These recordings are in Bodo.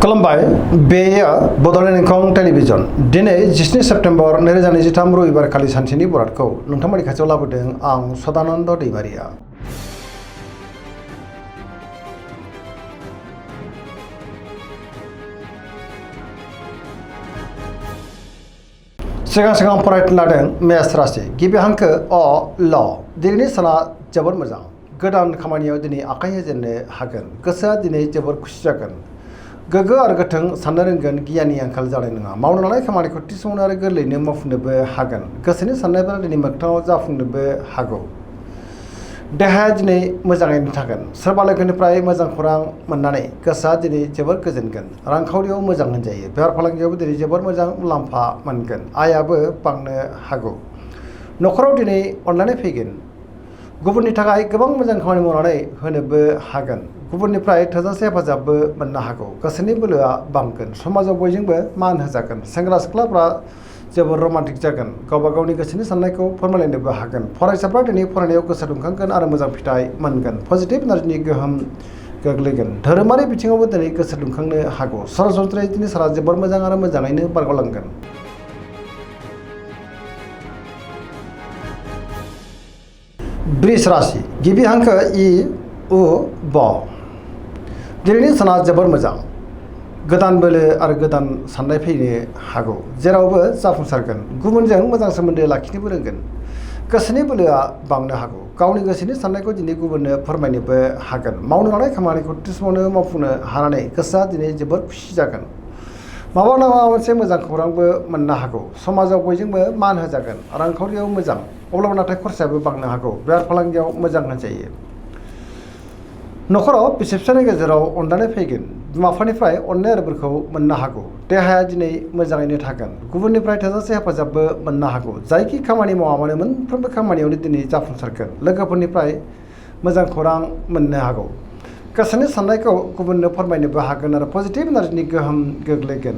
खुलुमबाय बेयो बड'लेण्ड इंखं टेलिभिजन दिनै 17 सेप्तेम्बर 2023 रबिबार खालि सानसेनि बरादखौ नोंथांमोननि खाथियाव लाबोदों आं सदानन्द दैमारिया। सिगां फरायनो लादों मेष राशि गिबि हांखो अ ल दिनैनि साना जोबोर मोजां गोदान खामानियाव दिनै आखाइ होजेननो हागोन गोसोआ दिनै जोबोर खुसि जागोन गोग्गो आरो गोथों साननो रोंगोन गियाननि आंखाल जानाय नङा मावनो लानाय खामानिखौ थि समावनो आरो गोरलैयैनो मावफुंनोबो हागोन गोसोनि साननायफोरा दिनै मोगथाङाव जाफुंनोबो हागौ देहाया दिनै मोजाङैनो थागोन सोरबा लोगोनिफ्राय मोजां खौरां मोननानै गोसोआ दिनै जोबोर गोजोनगोन रांखावरियाव मोजां होनजायो बेफार फालांगियावबो दिनै जोबोर मोजां मुलाम्फा मोनगोन आयाबो बांनो हागौ न'खराव दिनै अनलायनाय फैगोन गुबुननि थाखाय गोबां मोजां खामानि मावनानै होनोबो हागोन गुबुननिफ्राय थोजासे हेफाजाबबो मोननो हागौ गोसोनि बोलोआ बांगोन समाजाव बयजोंबो मान होजागोन सेंग्रा सिख्लाफ्रा जोबोर रमान्टिक जागोन गावबा गावनि गोसोनि साननायखौ फोरमायलायनोबो हागोन फरायसाफ्रा दिनै फरायनायाव गोसो दुंखांगोन आरो मोजां फिथाइ मोनगोन पजिटिभ एनार्जिनि गोहोम गोग्लैगोन धोरोमारि बिथिङावबो दिनै गोसो दुंखांनो हागौ सरासनस्रायै दिनै सारा जोबोर मोजां आरो मोजाङैनो बारग'लांगोन। वृष राशि गिबि हांखो इ उ ब दिनैनि साना जोबोर मोजां गोदान बोलो आरो गोदान साननाय फैनो हागौ जेरावबो जाफुंसारगोन गुबुनजों मोजां सोमोन्दो लाखिनोबो रोंगोन गोसोनि बोलोआ बांनो हागौ गावनि गोसोनि साननायखौ दिनै गुबुननो फोरमायनोबो हागोन मावनो लानाय खामानिखौ थि समावनो मावफुंनो हानानै गोसोआ दिनै जोबोर खुसि जागोन माबा नङा मोनसे मोजां खौरांबो मोननो हागौ समाजाव बयजोंबो मान होजागोन रांखावरियाव मोजां अब्लाबो नाथाय खरसायाबो बांनो हागौ बेफार फालांगियाव मोजां होनजायो न'खराव बिसि फिसायनि गेजेराव अनलायनाय फैगोन बिमा बिफानिफ्राय अननाय आरो बोरखौ मोननो हागौ देहाया दिनै मोजाङैनो थागोन गुबुननिफ्राय थोजासे हेफाजाबबो मोननो हागौ जायखि खामानि मावा मानो मोनफ्रोमबो खामानियावनो दिनै जाफुंसारगोन लोगोफोरनिफ्राय मोजां खौरां मोननो हागौ गोसोनि साननायखौ गुबुननो फोरमायनोबो हागोन आरो पजिटिभ एनार्जिनि गोहोम गोग्लैगोन।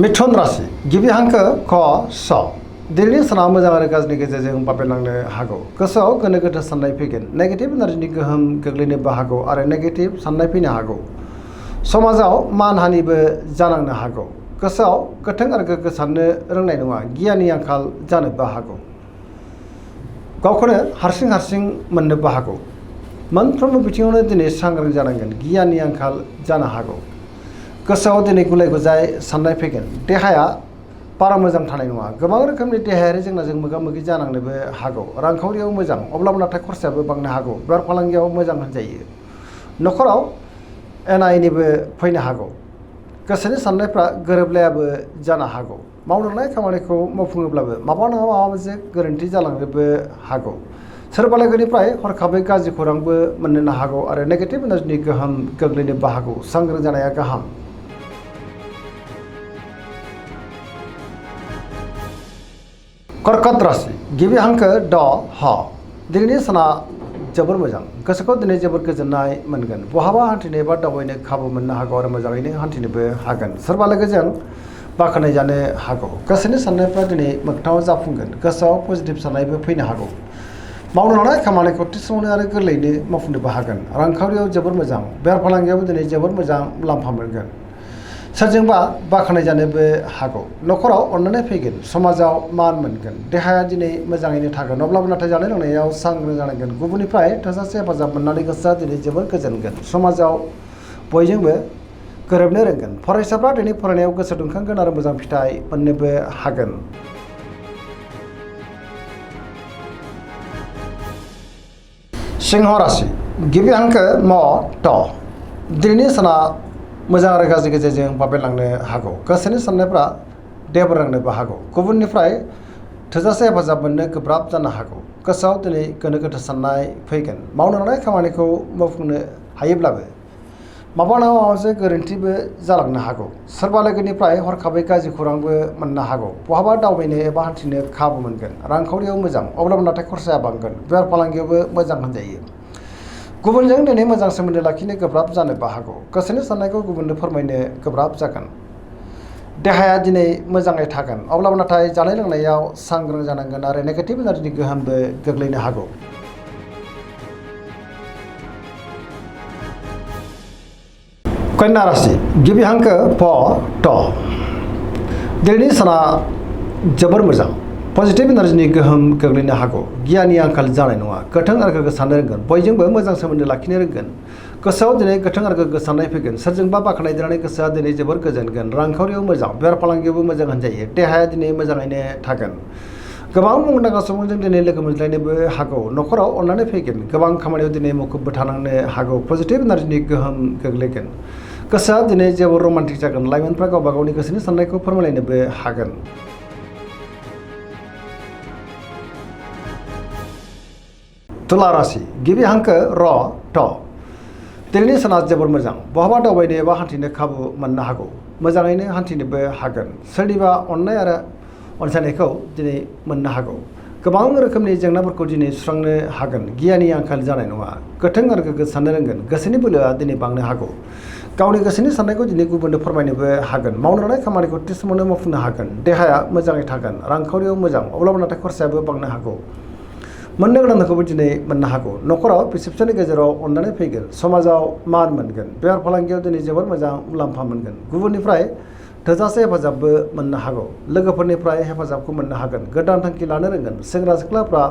मिथुन राशि गिबि हांखो क स दिनैनि साना मोजां आरो गाज्रिनि गेजेरजों बाबेलांनो हागौ गोसोआव गोनो गोथो साननाय फैगोन नेगेटिभ एनार्जिनि गोहोम गोग्लैनोबो हागौ आरो नेगेटिभ साननाय फैनो हागौ समाजाव मान हानिबो जानांनो हागौ गोसोआव गोथों आरो गोग्गो साननो रोंनाय नङा गियाननि आंखाल जानोबो हागौ गावखौनो हारसिं मोननोबो हागौ मोनफ्रोमबो बिथिङावनो दिनै सांग्रां जानांगोन गियाननि आंखाल जानो हागौ गोसोआव दिनै गुलाय गुजाय साननाय फैगोन देहाया बारा मोजां थानाय नङा गोबां रोखोमनि देहायारि जेंनाजों मोगा मोगि जानांनोबो हागौ रांखावरियाव मोजां अब्लाबो नाथाय खरसायाबो बांनो हागौ बेफार फालांगियाव मोजां होनजायो न'खराव एना एनिबो फैनो हागौ गोसोनि साननायफ्रा गोरोबलायाबो जानो हागौ मावनो लानाय खामानिखौ मावफुङोब्लाबो माबा नङा माबा मोनसे गोरोन्थि जालांनोबो हागौ सोरबा लोगोनिफ्राय हरखाबै गाज्रि खौरांबो मोननो हागौ आरो नेगेटिभ एनार्जिनि गोहोम गोग्लैनोबो हागौ सांग्रां जानाया गाहाम। कर्कट राशि गिबि हांखो ड ह दिनैनि साना जोबोर मोजां गोसोखौ दिनै जोबोर गोजोननाय मोनगोन बहाबा हान्थिनो एबा दावबायनो खाबु मोननो हागौ आरो मोजाङैनो हान्थिनोबो हागोन सोरबा लोगोजों बाख्नाय जानो हागौ गोसोनि साननायफ्रा दिनै मोगथाङाव जाफुंगोन गोसोआव पजिटिभ साननायबो फैनो हागौ मावनो लानाय खामानिखौ थि समावनो आरो गोरलैयैनो मावफुंनोबो हागोन रांखावरियाव जोबोर मोजां बेफार फालांगियावबो दिनै जोबोर मोजां मुलाम्फा मोनगोन सोरजोंबा बाख्नाय जानोबो हागौ न'खराव अननाय फैगोन समाजाव मान मोनगोन देहाया दिनै मोजाङैनो थागोन अब्लाबो नाथाय जानाय लोंनायाव सांग्रां जानांगोन गुबुननिफ्राय थोजासे हेफाजाब मोननानै गोसोआ दिनै जोबोर गोजोनगोन समाजाव बयजोंबो गोरोबनो रोंगोन फरायसाफ्रा दिनै फरायनायाव गोसो दुंखांगोन आरो मोजां फिथाइ मोननोबो हागोन। सिंह राशि गिबि हांखो म ट दिनैनि साना मोजां आरो गाज्रि गेजेरजों बाबेलांनो हागौ गोसोनि साननायफ्रा देबोरांनोबो हागौ गुबुननिफ्राय थोजासे हेफाजाब मोननो गोब्राब जानो हागौ गोसोआव दिनै गोनो गोथो साननाय फैगोन मावनो लानाय खामानिखौ मावफुंनो हायोब्लाबो माबा नङा माबा मोनसे गोरोन्थिबो जालांनो हागौ सोरबा लोगोनिफ्राय हरखाबै गाज्रि खौरांबो मोननो हागौ बहाबा दावबायनो एबा हान्थिनो खाबु मोनगोन रांखावरियाव मोजां अब्लाबो नाथाय खरसाया बांगोन बेफार फालांगियावबो मोजां होनजायो गुबुनजों दिनै मोजां सोमोन्दो लाखिनो गोब्राब जानोबो हागौ गोसोनि साननायखौ गुबुननो फोरमायनो गोब्राब जागोन देहाया दिनै मोजाङै थागोन अब्लाबो नाथाय जानाय लोंनायाव सांग्रां जानांगोन आरो नेगेटिभ एनार्जिनि गोहोमबो गोग्लैनो हागौ। कन्या राशि गिबि हांखो प ट दिनैनि साना जोबोर मोजां पजिटिभ एनार्जिनि गोहोम गोग्लैनो हागौ गियाननि आंखाल जानाय नङा गोथों आरो गोग्गो साननो रोंगोन बयजोंबो मोजां सोमोन्दो लाखिनो रोंगोन गोसोआव दिनै गोथों आरो गोग्गो साननाय फैगोन सोरजोंबा बाख्नायजानानै गोसोआ दिनै जोबोर गोजोनगोन रांखावरियाव मोजां बेफार फालांगियावबो मोजां होनजायो देहाया दिनै मोजाङैनो थागोन गोबां मुंदांखा सुबुंजों दिनै लोगो मोनज्लायनोबो हागौ न'खराव अननानै फैगोन गोबां खामानियाव दिनै मुखुबबो थानांनो हागौ पजिटिभ एनार्जिनि गोहोम गोग्लैगोन गोसोआ दिनै जेबो रमान्टिक जागोन लाइमोनफ्रा गावबा गावनि गोसोनि साननायखौ फोरमायलायनोबो हागोन तुला राशि गिबि हांखो र ट दिनैनि साना जोबोर मोजां बहाबा दावबायनो एबा हान्थिनो खाबु मोननो हागौ मोजाङैनो हान्थिनोबो हागोन सोरनिबा अननाय आरो अनसायनायखौ दिनै मोननो हागौ गोबां रोखोमनि जेंनाफोरखौ दिनै सुस्रांनो हागोन गियाननि आंखाल जानाय नङा गोथों आरो गोग्गो साननो रोंगोन गोसोनि बोलोआ दिनै बांनो हागौ गावनि गोसोनि साननायखौ दिनै गुबुननो फोरमायनोबो हागोन मावनो लानाय खामानिखौ थि समावनो मावफुंनो हागोन देहाया मोजाङै थागोन रांखावरियाव मोजां अब्लाबो नाथाय खरसायाबो बांनो हागौ मोननो गोनांखौबो दिनै मोननो हागौ न'खराव बिसि फिसायनि गेजेराव अननानै फैगोन समाजाव मान मोनगोन बेफार फालांगियाव दिनै जोबोर मोजां मुलाम्फा मोनगोन गुबुननिफ्राय थोजासे हेफाजाबबो मोननो हागौ लोगोफोरनिफ्राय हेफाजाबखौ मोननो हागोन गोदान थांखि लानो रोंगोन सेंग्रा सिख्लाफ्रा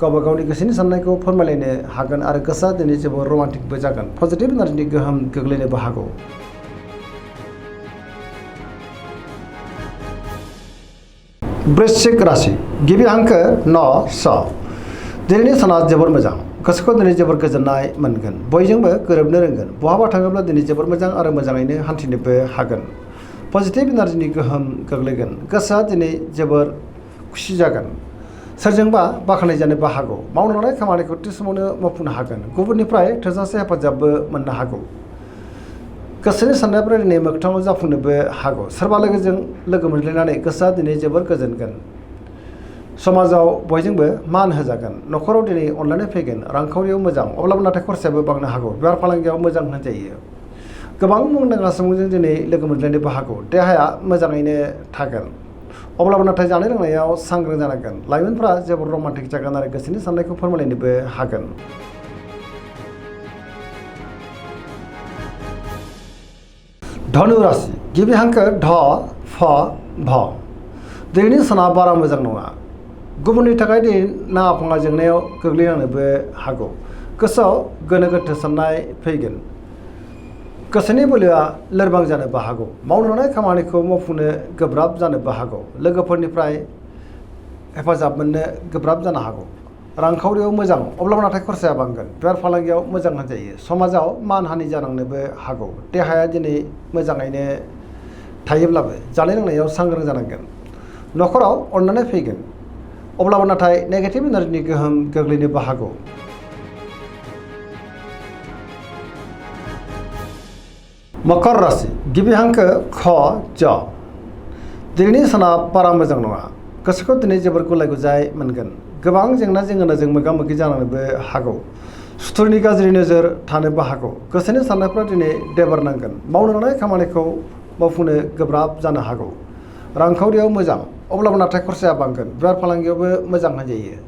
गावबा गावनि गोसोनि साननायखौ फोरमायलायनो हागोन आरो गोसोआ दिनै जोबोर रमान्टिकबो जागोन पजिटिभ एनार्जिनि गोहोम गोग्लैनोबो हागौ वृश्चिक राशि गिबि हांखो न स दिनैनि साना जोबोर मोजां गोसोखौ दिनै जोबोर गोजोननाय मोनगोन बयजोंबो गोरोबनो रोंगोन बहाबा थाङोब्ला दिनै जोबोर मोजां आरो मोजाङैनो हान्थिनोबो हागोन पजिटिभ एनार्जिनि गोहोम गोग्लैगोन गोसोआ दिनै जोबोर खुसि जागोन सोरजोंबा बाख्नायजानोबो हागौ मावनो लानाय खामानिखौ थि समावनो मावफुंनो हागोन गुबुननिफ्राय थोजासे हेफाजाबबो मोननो हागौ गोसोनि साननायफोरा दिनै मोगथाङाव जाफुंनोबो हागौ सोरबा लोगोजों लोगो मोनज्लायनानै गोसोआ दिनै जोबोर गोजोनगोन समाजाव बयजोंबो मान होजागोन न'खराव दिनै अनलायनाय फैगोन रांखावरियाव मोजां अब्लाबो नाथाय खरसायाबो बांनो हागौ बेफार फालांगियाव मोजां होनजायो गोबां मुंदांखा सुबुंजों दिनै लोगो मोनज्लायनोबो हागौ देहाया मोजाङैनो थागोन अब्लाबो नाथाय जानाय लोंनायाव सांग्रां जानांगोन लाइमोनफ्रा जोबोर रमान्टिक जागोन आरो गोसोनि साननायखौ फोरमायलायनोबो हागोन धनु राशि गिबि हांखो ढ फ भ दिनैनि साना बारा मोजां नङा गुबुननि थाखाय दिनै नाङा फाङा जेंनायाव गोग्लैनांनोबो हागौ गोसोआव गोनो गोथो साननाय फैगोन गोसोनि बोलोआ लोरबां जानोबो हागौ मावनो लानाय खामानिखौ मावफुंनो गोब्राब जानोबो हागौ लोगोफोरनिफ्राय हेफाजाब मोननो गोब्राब जानो हागौ रांखावरियाव मोजां अब्लाबो नाथाय खरसाया बांगोन बेफार फालांगियाव मोजां होनजायो समाजाव मान हानि जानांनोबो हागौ देहाया दिनै मोजाङैनो थायोब्लाबो जानाय लोंनायाव सांग्रां जानांगोन न'खराव अननानै फैगोन अब्लाबो नाथाय नेगेटिभ एनार्जिनि गोहोम गोग्लैनोबो हागौ मकर राशि गिबि हांखो ख ज दिनैनि साना बारा मोजां नङा गोसोखौ दिनै जोबोर गुलाय गुजाय मोनगोन गोबां जेंना जेंगोनाजों मोगा मोगि जानांनोबो हागौ सुथुरनि गाज्रि नोजोर थानोबो हागौ गोसोनि साननायफ्रा दिनै देबार नांगोन मावनो लानाय खामानिखौ मावफुंनो गोब्राब जानो हागौ रांखावरियाव मोजां अब्लाबो नाथाय खरसाया बांगोन बेफार फालांगियावबो मोजां होनजायो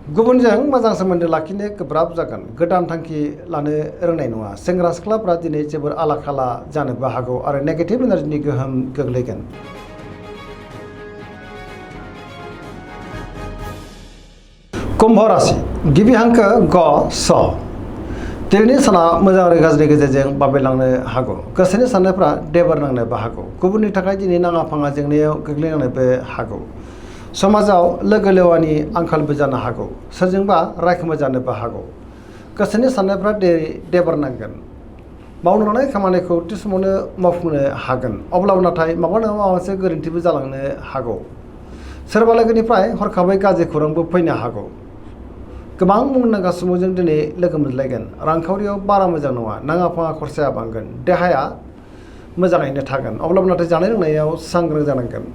गुबुनजों मोजां सोमोन्दो लाखिनो गोब्राब जागोन गोदान थांखि लानो रोंनाय नङा सेंग्रा सिख्लाफ्रा दिनै जोबोर आला खाला जानोबो हागौ आरो नेगेटिभ एनार्जिनि गोहोम गोग्लैगोन कुम्भ राशि गिबि हांखो ग स दिनैनि साना मोजां आरो गाज्रि गेजेरजों बाबेलांनो हागौ गोसोनि साननायफ्रा देबार नांनोबो हागौ गुबुननि थाखाय दिनै नाङा फाङा जेंनायाव गोग्लैनांनोबो हागौ समाजाव लोगो लेवानि आंखालबो जानो हागौ सोरजोंबा रायखोमा जानोबो हागौ गोसोनि साननायफ्रा देबार नांगोन मावनो लानाय खामानिखौ थि समावनो मावफुंनो हागोन अब्लाबो नाथाय माबा नङा माबा मोनसे गोरोन्थिबो जालांनो हागौ सोरबा लोगोनिफ्राय हरखाबै गाज्रि खौरांबो फैनो हागौ गोबां मुंदांखा सुबुंजों दिनै लोगो मोनलायगोन रांखावरियाव बारा मोजां नङा नाङा फाङा खरसाया बांगोन देहाया मोजाङैनो थागोन अब्लाबो नाथाय जानाय लोंनायाव सांग्रां जानांगोन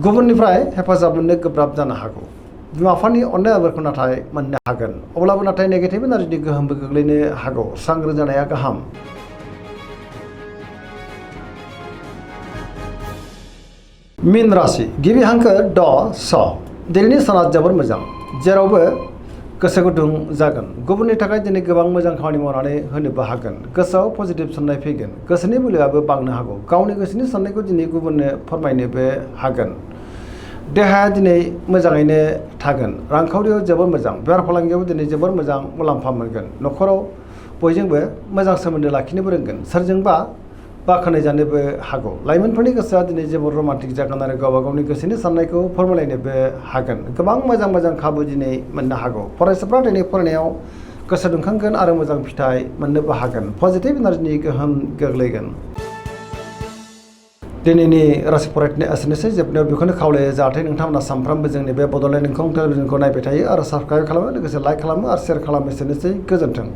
गुबुननिफ्राय हेफाजाब मोननो गोब्राब जानो हागौ बिमा बिफानि अननाय आदरखौ नाथाय मोननो हागोन अब्लाबो नाथाय नेगेटिभ एनार्जिनि गोहोमबो गोग्लैनो हागौ सांग्रां जानाया गाहाम मीन राशि गिबि हांखो ड स दिनैनि साना जोबोर मोजां जेरावबो गोसो गुदुं जागोन। गुबुननि थाखाय दिनै गोबां मोजां खामानि मावनानै होनोबो हागोन। गोसोआव पजिटिभ साननाय फैगोन। गोसोनि बोलोआबो बांनो हागौ। गावनि गोसोनि साननायखौ दिनै गुबुननो फोरमायनोबो हागोन। देहाया दिनै मोजाङैनो थागोन। रांखावरियाव जोबोर मोजां। बेफार फालांगियाव दिनै जोबोर मोजां मुलाम्फा मोनगोन। न'खराव बयजोंबो मोजां सोमोन्दो लाखिनोबो रोंगोन। सोरजोंबा बाख्नायजानोबो हागौ। लाइमोनफोरनि गोसोआ दिनै जोबोर रमान्टिक जागोन आरो गावबा गावनि गोसोनि साननायखौ फोरमायलायनोबो हागोन। गोबां मोजां मोजां खाबु दिनै मोननो हागौ। फरायसाफ्रा दिनै फरायनायाव गोसो दुंखांगोन आरो मोजां फिथाइ मोननोबो हागोन। पजिटिभ एनार्जिनि गोहोम गोग्लैगोन। दिनैनि राशि फरायनाया एसेनोसै। जोबनायाव बेखौनो खावलायो जाहाथे नोंथांमोना सानफ्रामबो जोंनि बे बड'लेण्ड इंखं टेलिभिजनखौ नायबाय थायो आरो साबस्क्राइब खालामो, लोगोसे लाइक खालामो आरो शेयार खालामो। एसेनोसै। गोजोन्थों।